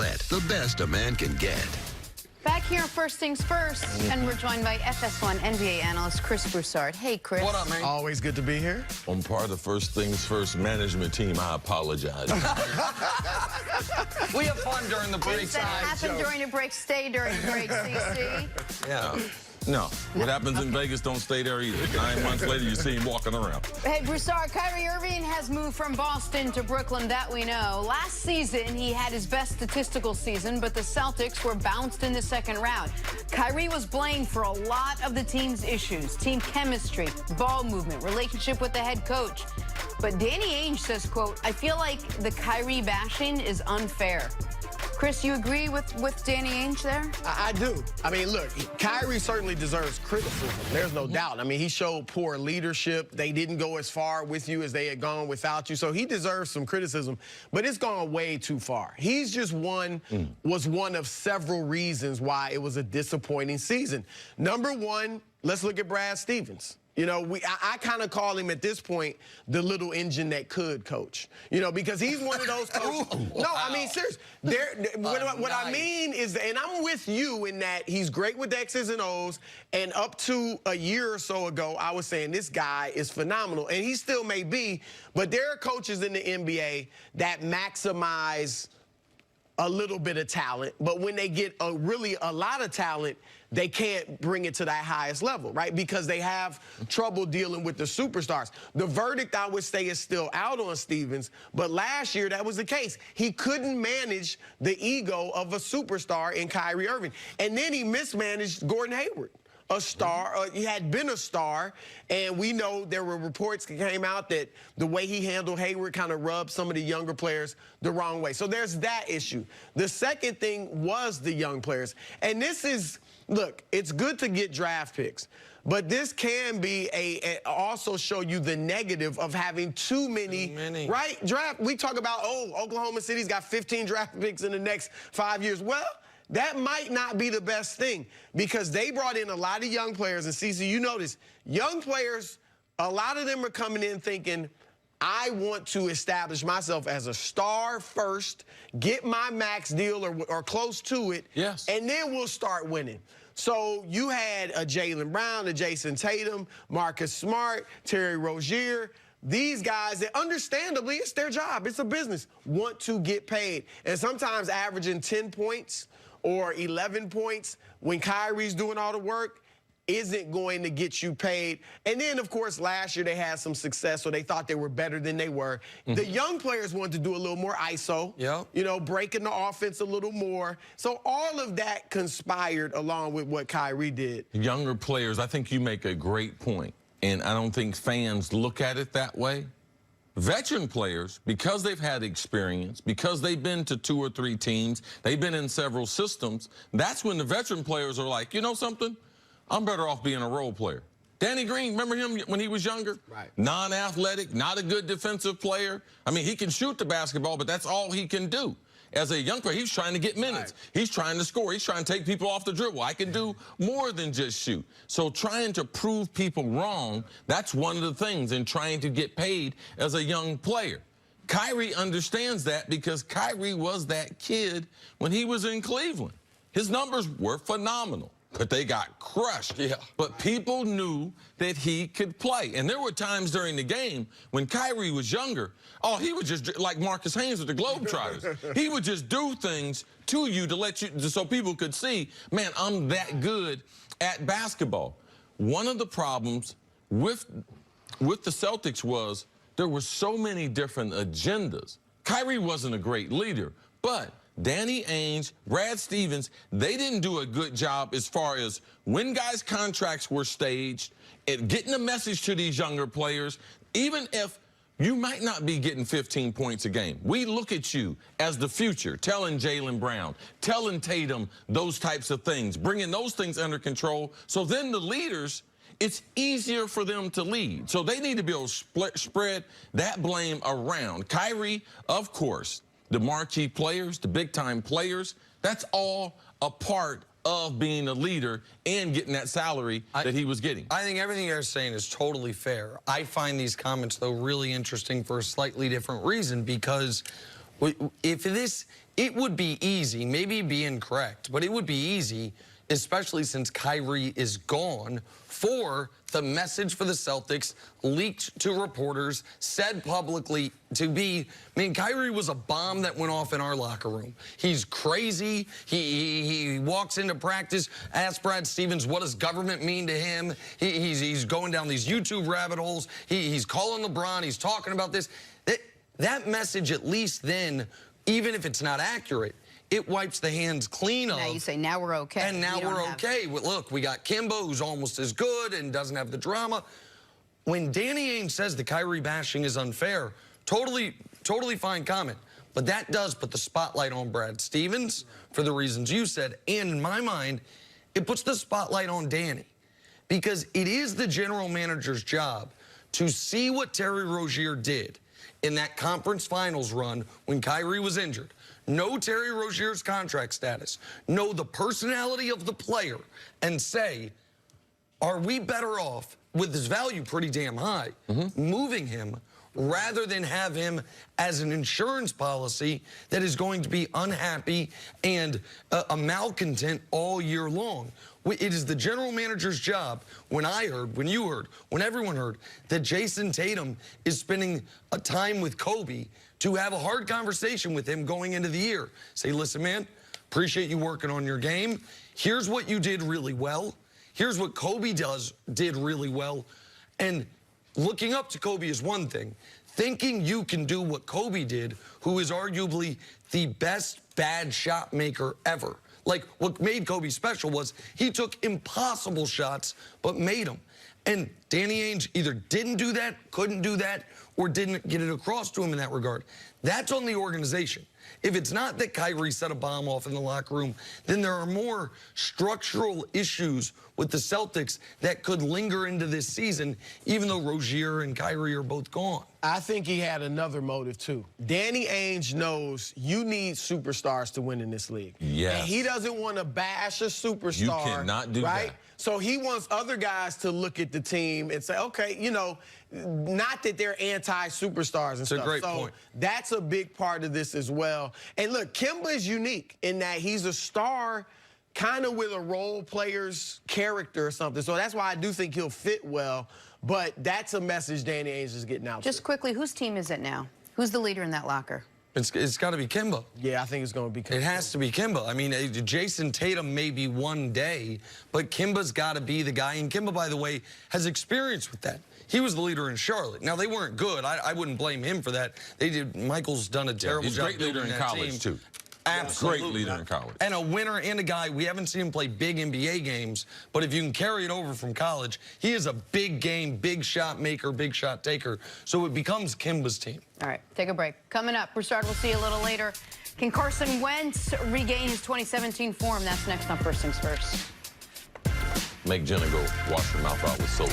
outlet, the best a man can get. Back here, First Things First, and we're joined by FS1 NBA analyst Chris Broussard. Hey, Chris. What up, man? Always good to be here. I'm part of the First Things First management team. I apologize. We have fun during the break. Things that happen during the break stay during the break, CC. Yeah. No, what happens in Vegas don't stay there either. 9 months later, you see him walking around. Hey, Broussard, Kyrie Irving has moved from Boston to Brooklyn, that we know. Last season, he had his best statistical season, but the Celtics were bounced in the second round. Kyrie was blamed for a lot of the team's issues: team chemistry, ball movement, relationship with the head coach. But Danny Ainge says, quote, "I feel like the Kyrie bashing is unfair." Chris, you agree with Danny Ainge there? I do. I mean, look, Kyrie certainly deserves criticism. There's no doubt. I mean, he showed poor leadership. They didn't go as far with you as they had gone without you. So he deserves some criticism, but it's gone way too far. He's just was one of several reasons why it was a disappointing season. Number one, let's look at Brad Stevens. You know, I kind of call him at this point the little engine that could coach. You know, because he's one of those coaches. Ooh, no, wow. I mean, seriously. What I mean is that, and I'm with you in that he's great with X's and O's, and up to a year or so ago, I was saying this guy is phenomenal, and he still may be, but there are coaches in the NBA that maximize a little bit of talent, but when they get really a lot of talent, they can't bring it to that highest level, right? Because they have trouble dealing with the superstars. The verdict, I would say, is still out on Stevens, but last year that was the case. He couldn't manage the ego of a superstar in Kyrie Irving. And then he mismanaged Gordon Hayward, a star. He had been a star, and we know there were reports that came out that the way he handled Hayward kind of rubbed some of the younger players the wrong way. So there's that issue. The second thing was the young players. And this is, look, it's good to get draft picks, but this can be also show you the negative of having too many. Right? Draft, we talk about, oh, Oklahoma City's got 15 draft picks in the next 5 years. Well, that might not be the best thing because they brought in a lot of young players. And, CC, you notice, young players, a lot of them are coming in thinking, I want to establish myself as a star first, get my max deal or close to it, yes, and then we'll start winning. So you had a Jaylen Brown, a Jason Tatum, Marcus Smart, Terry Rozier. These guys that understandably, it's their job, it's a business, want to get paid. And sometimes averaging 10 points or 11 points when Kyrie's doing all the work isn't going to get you paid. And then, of course, last year they had some success, so they thought they were better than they were. The young players wanted to do a little more ISO, you know, breaking the offense a little more. So all of that conspired along with what Kyrie did. Younger players, I think you make a great point, and I don't think fans look at it that way. Veteran players, because they've had experience, because they've been to 2 or 3 teams, they've been in several systems, that's when the veteran players are like, you know something? I'm better off being a role player. Danny Green, remember him when he was younger? Right. Non-athletic, not a good defensive player. I mean, he can shoot the basketball, but that's all he can do. As a young player, he's trying to get minutes. Right. He's trying to score. He's trying to take people off the dribble. I can do more than just shoot. So trying to prove people wrong, that's one of the things in trying to get paid as a young player. Kyrie understands that because Kyrie was that kid when he was in Cleveland. His numbers were phenomenal, but they got crushed. Yeah. But people knew that he could play. And there were times during the game when Kyrie was younger, oh, he would just, like Marcus Haynes with the Globetrotters, he would just do things to you to let you, so people could see, man, I'm that good at basketball. One of the problems with the Celtics was there were so many different agendas. Kyrie wasn't a great leader, but Danny Ainge, Brad Stevens, they didn't do a good job as far as when guys' contracts were staged and getting a message to these younger players, even if you might not be getting 15 points a game. We look at you as the future, telling Jaylen Brown, telling Tatum those types of things, bringing those things under control. So then the leaders, it's easier for them to lead. So they need to be able to spread that blame around. Kyrie, of course, the marquee players, the big-time players, that's all a part of being a leader and getting that salary that he was getting. I think everything you're saying is totally fair. I find these comments, though, really interesting for a slightly different reason, because It would be easy, maybe be incorrect, but it would be easy, especially since Kyrie is gone, for the message for the Celtics leaked to reporters, said publicly to be, I mean, Kyrie was a bomb that went off in our locker room. He's crazy. He walks into practice, asks Brad Stevens, what does government mean to him? He's going down these YouTube rabbit holes. He's calling LeBron. He's talking about this. That message, at least then, even if it's not accurate, it wipes the hands clean of. Now you say, now we're okay. And now we're okay. Well, look, we got Kimba, who's almost as good and doesn't have the drama. When Danny Ainge says the Kyrie bashing is unfair, totally fine comment. But that does put the spotlight on Brad Stevens for the reasons you said. And in my mind, it puts the spotlight on Danny. Because it is the general manager's job to see what Terry Rozier did in that conference finals run when Kyrie was injured. Know Terry Rozier's contract status, know the personality of the player, and say, are we better off, with his value pretty damn high, moving him rather than have him as an insurance policy that is going to be unhappy and a malcontent all year long? It is the general manager's job, when I heard, when you heard, when everyone heard, that Jason Tatum is spending a time with Kobe, to have a hard conversation with him going into the year. Say, listen, man, appreciate you working on your game. Here's what you did really well. Here's what Kobe did really well. And looking up to Kobe is one thing. Thinking you can do what Kobe did, who is arguably the best bad shot maker ever. Like, what made Kobe special was he took impossible shots, but made them. And Danny Ainge either didn't do that, couldn't do that, or didn't get it across to him in that regard. That's on the organization. If it's not that Kyrie set a bomb off in the locker room, then there are more structural issues with the Celtics that could linger into this season, even though Rozier and Kyrie are both gone. I think he had another motive, too. Danny Ainge knows you need superstars to win in this league. Yes. And he doesn't want to bash a superstar. You cannot do right? that. So he wants other guys to look at the team and say, okay, you know, not that they're anti-superstars and stuff. It's a great so point. That's a big part of this as well. And look, Kimba is unique in that he's a star kind of with a role player's character or something. So that's why I do think he'll fit well. But that's a message Danny Ainge is getting out. Just quickly, whose team is it now? Who's the leader in that locker? It's got to be Kimba. Yeah, I think it's going to be Kimba. It has to be Kimba. I mean, Jason Tatum maybe one day, but Kimba's got to be the guy. And Kimba, by the way, has experience with that. He was the leader in Charlotte. Now, they weren't good. I wouldn't blame him for that. They did. Michael's done a terrible job. He's a great leader in college, too. Absolutely. Great leader in college. And a winner and a guy, we haven't seen him play big NBA games, but if you can carry it over from college, he is a big game, big shot maker, big shot taker. So it becomes Kimba's team. All right, take a break. Coming up, Broussard, we'll see you a little later. Can Carson Wentz regain his 2017 form? That's next on First Things First. Make Jenna go wash her mouth out with soap.